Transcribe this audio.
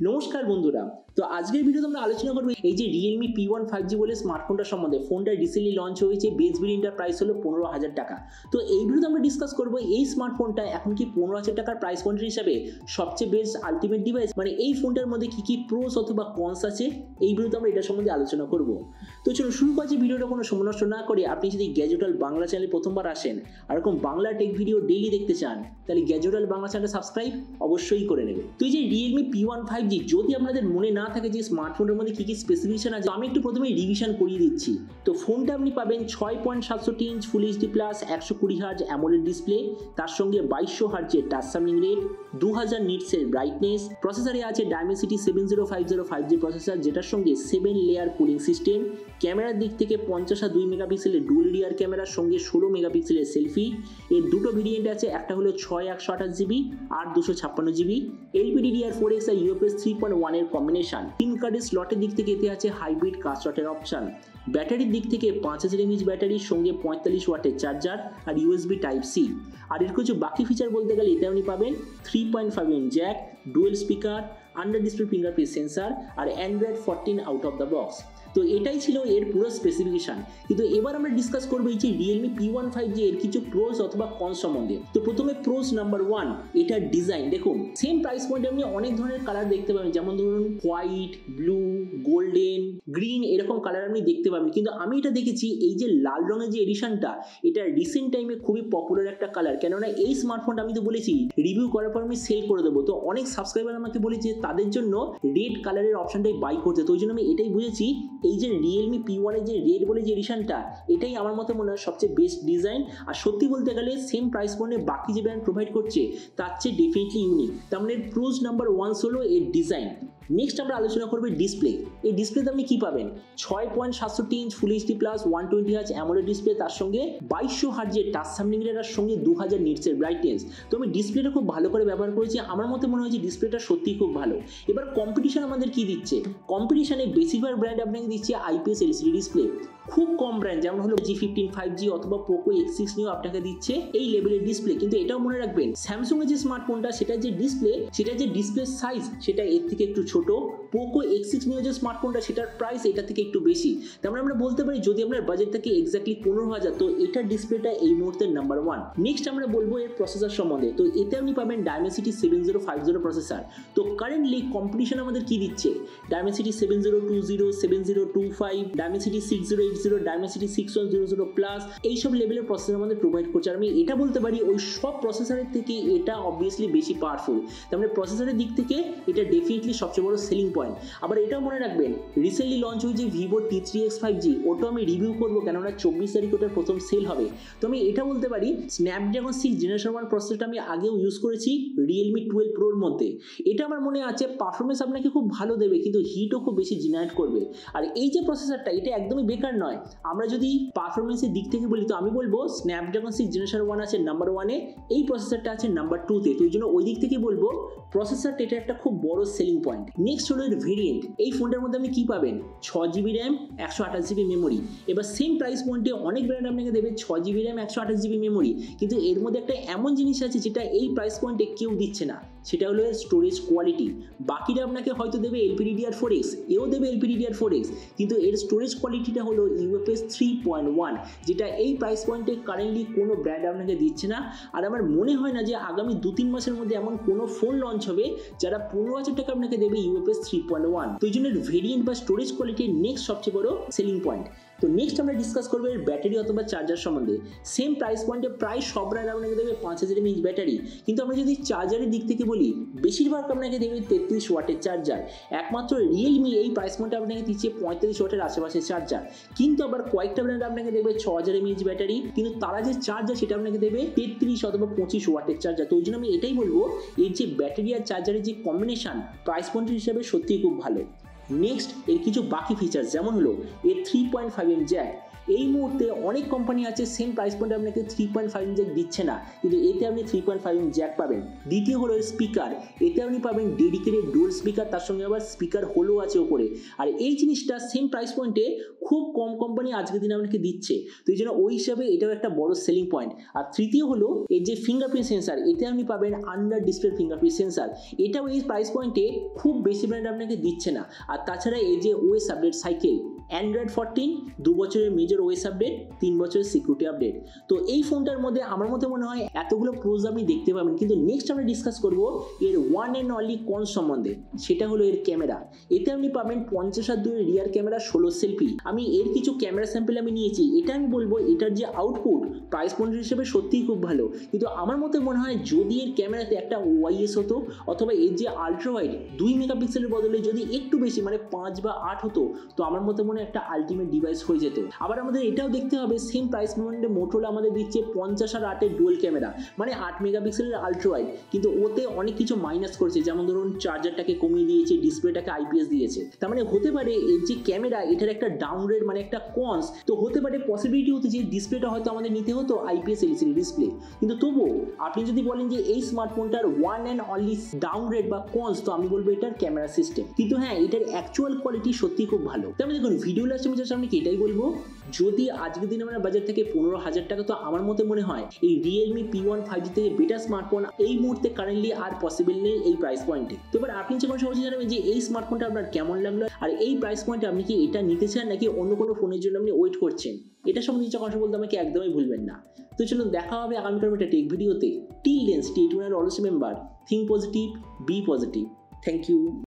নমস্কার বন্ধুরা। তো আজকের ভিডিওতে আমরা আলোচনা করব এই যে Realme P1 5G বলে স্মার্টফোনটা সম্বন্ধে। ফোনটা রিসেন্টলি লঞ্চ হয়েছে, বেস ভেরিয়েন্টের প্রাইস হলো 15,000 টাকা। তো এই ভিডিওতে আমরা ডিসকাস করব এই স্মার্টফোনটা এখন কি 15,000 টাকার প্রাইস পয়েন্ট হিসাবে সবচেয়ে বেস্ট আলটিমেট ডিভাইস, মানে এই ফোনটার মধ্যে কি কি প্রোস অথবা কনস আছে, এই ভিডিওতে আমরা এটার সম্বন্ধে আলোচনা করব। তো চলুন শুরু করছি ভিডিওটা কোনো সময় নষ্ট না করে। আপনি যদি গ্যাজেটাল বাংলা চ্যানেলে প্রথমবার আসেন আর এরকম বাংলা টেক ভিডিও ডেইলি দেখতে চান, তাহলে গ্যাজেটাল বাংলা চ্যানেলটা সাবস্ক্রাইব অবশ্যই করে নেবে। তো এই যে Realme P1 5G যদি আপনাদের মনে না থাকে যে স্মার্টফোনের মধ্যে কি কি স্পেসিফিকেশন আছে, আমি একটু প্রথমে রিভিশন করিয়ে দিচ্ছি। তো ফোনটা আপনি পাবেন 6.67 inch full HD plus 120 hertz AMOLED display, তার সঙ্গে 2200 হার্জের টাচ সামলিং রেট, 2000 নিটসের ব্রাইটনেস। প্রসেসরে আছে Dimensity 7050 5G প্রসেসর, যেটার সঙ্গে 7 লেয়ার কুলিং সিস্টেম। ক্যামেরার দিক থেকে 50 আর 2 মেগাপিক্সেলের ডুয়াল রিয়ার ক্যামেরার সঙ্গে 16 মেগাপিক্সেলের সেলফি। এর দুটো ভেরিয়েন্ট আছে, একটা হলো 6128GB আর 256GB। LPDDR4X আর UFS 3.1 এর কম্বিনেশন। সিম কার্ডের স্লটের দিক থেকে এতে আছে হাইব্রিড কার স্লটের অপশন। ব্যাটারির দিক থেকে 5000 mAh ব্যাটারির সঙ্গে 45 ওয়াটের চার্জার আর USB টাইপ সি। আর এর কিছু বাকি ফিচার বলতে গেলে এতে আপনি পাবেন 3.5mm jack, dual speaker, under display fingerprint sensor আর Android 14 out of the box. তো এটাই ছিল এর পুরো স্পেসিফিকেশন। কিন্তু এবার আমরা ডিসকাস করবো এই যে Realme P1 5G এর কিছু প্রোস অথবা কনস সম্বন্ধে। তো প্রথমে প্রোস নাম্বার 1, এটার ডিজাইন। দেখুন সেম প্রাইস পয়েন্টে আপনি অনেক ধরনের কালার দেখতে পাবেন, যেমন ধরুন হোয়াইট, ব্লু, গোল্ডেন, গ্রিন, এরকম কালার আপনি দেখতে পাবেন। কিন্তু আমি এটা দেখেছি এই যে লাল রঙের যে এডিশনটা, এটা রিসেন্ট টাইমে খুবই পপুলার একটা কালার। কেননা এই স্মার্টফোনটা আমি তো বলেছি রিভিউ করার পর আমি সেল করে দেবো। তো অনেক সাবস্ক্রাইবার আমাকে বলেছে তাদের জন্য রেড কালারের অপশনটাই বাই করতে। তো ওই জন্য আমি এটাই বুঝেছি এই যে Realme P1 এর যে রেড বলে যে এডিশনটা, এটাই আমার মতে মনে হয় সবচেয়ে বেস্ট ডিজাইন। আর সত্যি বলতে গেলে সেম প্রাইস পয়েন্টে বাকি যে ব্র্যান্ড প্রোভাইড করছে তার চেয়ে ডেফিনেটলি ইউনিক। তার মানে প্রোস নাম্বার 1 হলো এর ডিজাইন। নেক্সট আমরা আলোচনা করবো ডিসপ্লে। এই ডিসপ্লেতে আপনি কি পাবেন? 6.67 inch full HD plus 120 hertz AMOLED display, তার সঙ্গে 2200 হার্জের টাচ সামলিং রেট আর সঙ্গে 2000 নিটসের ব্রাইটনেস। তো আমি ডিসপ্লেটা খুব ভালো করে ব্যবহার করেছি, আমার মতে মনে হয় যে ডিসপ্লেটা সত্যিই খুব ভালো। এবার কম্পিটিশন আমাদের কি দিচ্ছে? কম্পিটিশনে বেশিরভাগ ব্র্যান্ড আপনাকে দিচ্ছে IPS LCD ডিসপ্লে। খুব কম ব্র্যান্ড যেমন হলো G15 5G অথবা Poco X6 নিয়েও আপনাকে দিচ্ছে এই লেভেলের ডিসপ্লে। কিন্তু এটাও মনে রাখবেন স্যামসাং এর যে স্মার্টফোনটা, সেটা যে ডিসপ্লে সাইজ সেটা এর থেকে একটু ছোট। Poco X6 নিয়ে যে স্মার্টফোনটা, সেটার প্রাইস এটা থেকে একটু বেশি। তার মানে আমরা বলতে পারি যদি আপনার বাজেট থাকে এক্স্যাক্টলি 15,000, তো এটার ডিসপ্লেটা এই মুহূর্তে নাম্বার 1। নেক্সট আমরা বলবো এর প্রসেসর সম্বন্ধে। তো এতে আপনি পাবেন Dimensity 7050 প্রসেসর। তো কারেন্টলি কম্পিটিশন আমাদের কি দিচ্ছে? Dimensity 7020, 7025, Dimensity 6080, Dimensity 6100 প্লাস, এইসব লেভেলের প্রসেসর আমাদের প্রোভাইড করছে। আর আমি এটা বলতে পারি ওই সব প্রসেসরের থেকে এটা অবভিয়াসলি বেশি পাওয়ারফুল। তার মানে প্রসেসরের দিক থেকে এটা ডেফিনেটলি সবচেয়ে বড় সেলিং পয়েন্ট। আবার এটাও মনে রাখবেন রিসেন্টলি লঞ্চ হয়েছে Vivo T3X 5G, ওটাও আমি রিভিউ করবো কেননা 24 তারিখ ওটার প্রথম সেল হবে। তো আমি এটা বলতে পারি Snapdragon 6 Generation 1 প্রসেসরটা আমি আগেও ইউজ করেছি Realme 12 Proর মধ্যে। এটা আমার মনে আছে পারফরমেন্স আপনাকে খুব ভালো দেবে, কিন্তু হিটও খুব বেশি জেনারেট করবে। আর এই যে প্রসেসরটা, এটা একদমই বেকার নয়। আমরা যদি পারফরমেন্সের দিক থেকে বলি, তো আমি বলবো Snapdragon 6 Generation 1 আছে নাম্বার 1-এ, এই প্রসেসরটা আছে নাম্বার 2-তে। তো এই জন্য ওই দিক থেকে বলবো প্রসেসরটা এটা একটা খুব বড় সেলিং পয়েন্ট। নেক্সট হলো এর ভেরিয়েন্ট। এই ফোনটার মধ্যে আপনি কি পাবেন? 6GB RAM, 128GB memory. এবার সেম প্রাইস পয়েন্টে অনেক ব্র্যান্ড আপনাকে দেবে 6GB র্যাম, 128GB মেমোরি। কিন্তু এর মধ্যে একটা এমন জিনিস আছে যেটা এই প্রাইস পয়েন্টে কেউ দিচ্ছে না, সেটা হলো এর স্টোরেজ কোয়ালিটি। বাকিটা আপনাকে হয়তো দেবে LPDDR4X, এও দেবে LPDDR4X, কিন্তু এর স্টোরেজ কোয়ালিটিটা হলো UFS 3.1, যেটা এই প্রাইস পয়েন্টে কারেন্টলি কোনো ব্র্যান্ড আপনাকে দিচ্ছে না। আর আমার মনে হয় না যে আগামী 2-3 মাসের মধ্যে এমন কোনো ফোন লঞ্চ হবে যারা 15,000 টাকা আপনাকে দেবে UFS 3.1। তো এই জন্য ভেরিয়েন্ট বা স্টোরেজ কোয়ালিটি নেক্সট সবচেয়ে বড় সেলিং পয়েন্ট। তো নেক্সট আমরা ডিসকাস করবো এর ব্যাটারি অথবা চার্জার সম্বন্ধে। সেম প্রাইস পয়েন্টে প্রায় সব ব্র্যান্ড আপনাকে দেবে 5000 mAh ব্যাটারি, কিন্তু আমরা যদি চার্জারের দিক থেকে বলি বেশিরভাগ আপনাকে দেবে 33 ওয়াটের চার্জার। একমাত্র Realme এই প্রাইস পয়েন্টে আপনাকে দিচ্ছে 45 ওয়াটের আশেপাশে চার্জার। কিন্তু আবার কয়েকটা ব্র্যান্ড আপনাকে দেবে 6000 mAh ব্যাটারি, কিন্তু তারা যে চার্জার সেটা আপনাকে দেবে 33 অথবা 25 ওয়াটের চার্জার। তো ওই জন্য আমি এটাই বলবো এর যে ব্যাটারি আর চার্জারের যে কম্বিনেশন প্রাইস পয়েন্ট হিসাবে সত্যিই খুব ভালো। নেক্সট এর কিছু বাকি ফিচার্স, যেমন হলো এর 3.5mm জ্যাক। এই মুহূর্তে অনেক কোম্পানি আছে সেম প্রাইস পয়েন্টে আপনাকে 3.5 ইঞ্চ জ্যাক দিচ্ছে না, কিন্তু এতে আপনি 3.5 ইঞ্চ জ্যাক পাবেন। দ্বিতীয় হলো স্পিকার, এতে আপনি পাবেন ডেডিকেটেড ডুয়াল স্পিকার, তার সঙ্গে আবার স্পিকার হোলও আছে ওপরে। আর এই জিনিসটা সেম প্রাইস পয়েন্টে খুব কম কোম্পানি আজকের দিনে আপনাকে দিচ্ছে, তো এই জন্য ওই হিসাবে এটাও একটা বড় সেলিং পয়েন্ট। আর তৃতীয় হলো এই যে ফিঙ্গারপ্রিন্ট সেন্সার, এতে আপনি পাবেন আন্ডার ডিসপ্লে ফিঙ্গারপ্রিন্ট সেন্সার, এটাও এই প্রাইস পয়েন্টে খুব বেশি ব্র্যান্ড আপনাকে দিচ্ছে না। আর তাছাড়া এই যে ওএস আপডেট সাইকেল, অ্যান্ড্রয়েড 14 2 বছরের মেজর ওএস আপডেট, 3 বছরের সিকিউরিটি আপডেট। তো এই ফোনটার মধ্যে আমার মনে হয় এতগুলো প্রোজ আপনি দেখতে পাবেন, কিন্তু নেক্সট আমরা ডিসকাস করব এর ওয়ান অ্যান্ড অনলি কন সম্বন্ধে, সেটা হলো এর ক্যামেরা। এতে আপনি পাবেন 50/2 রিয়ার ক্যামেরা, 16 সেলফি। আমি এর কিছু ক্যামেরা স্যাম্পল আমি নিয়েছি, এটা আমি বলবো এটার যে আউটপুট প্রাইস পয়েন্ট হিসেবে সত্যিই খুব ভালো, কিন্তু আমার মনে হয় যদি এর ক্যামেরাতে একটা ওয়াইএস হতো, অথবা এর যে আলট্রা ওয়াইড 2 মেগাপিক্সেলের বদলে যদি একটু বেশি মানে 5 বা 8 হতো, তো আমার মনে হয় একটা আলটিমেট ডিভাইস হয়ে যেত। আবার আমাদের এটাও দেখতে হবে সেম প্রাইস পয়েন্টে মোটোরোলা আমাদের দিচ্ছে 50 আর 8 এর ডুয়াল ক্যামেরা, মানে 8 মেগাপিক্সেলের আলট্রা ওয়াইড, কিন্তু ওতে অনেক কিছু মাইনাস করেছে, যেমন ধরুন চার্জারটাকে কমিয়ে দিয়েছে, ডিসপ্লেটাকে আইপিএস দিয়েছে। তার মানে হতে পারে এর যে ক্যামেরা এটার একটা ডাউনগ্রেড মানে একটা কনস, তো হতে পারে পসিবিলিটি হতে যে ডিসপ্লেটা হয়তো আমাদের নিতে হতো আইপিএস এলসিডি ডিসপ্লে, কিন্তু তবুও আপনি যদি বলেন যে এই স্মার্টফোনটার ওয়ান অ্যান্ড অনলি ডাউনগ্রেড বা কনস, তো আমি বলবো এটার ক্যামেরা সিস্টেম। কিন্তু হ্যাঁ, এটার অ্যাকচুয়াল কোয়ালিটি সত্যি খুব ভালো। তাহলে দেখুন ভিডিও লাস্টে আমি জাস্ট আপনাকে এটাই বলবো, যদি আজকের দিনে আমরা বাজার থেকে 15,000 টাকা, তো আমার মনে হয় এই রিয়েলমি P1 5G থেকে বেটার স্মার্টফোন এই মুহূর্তে কারেন্টলি আর পসিবল নেই এই প্রাইস পয়েন্টে। তো এবার আপনি যখন সহজে জানাবেন যে এই স্মার্টফোনটা আপনার কেমন লাগলো, আর এই প্রাইস পয়েন্টে আপনি কি এটা নিতে চান নাকি অন্য কোনো ফোনের জন্য আপনি ওয়েট করছেন, এটা সম্বন্ধে যখন বলতে আমাকে একদমই ভুলবেন না। তো চলুন দেখা হবে আগামীকাল একটা টেক ভিডিওতে। Till then stay tuned, always remember, think positive, be positive. Thank you.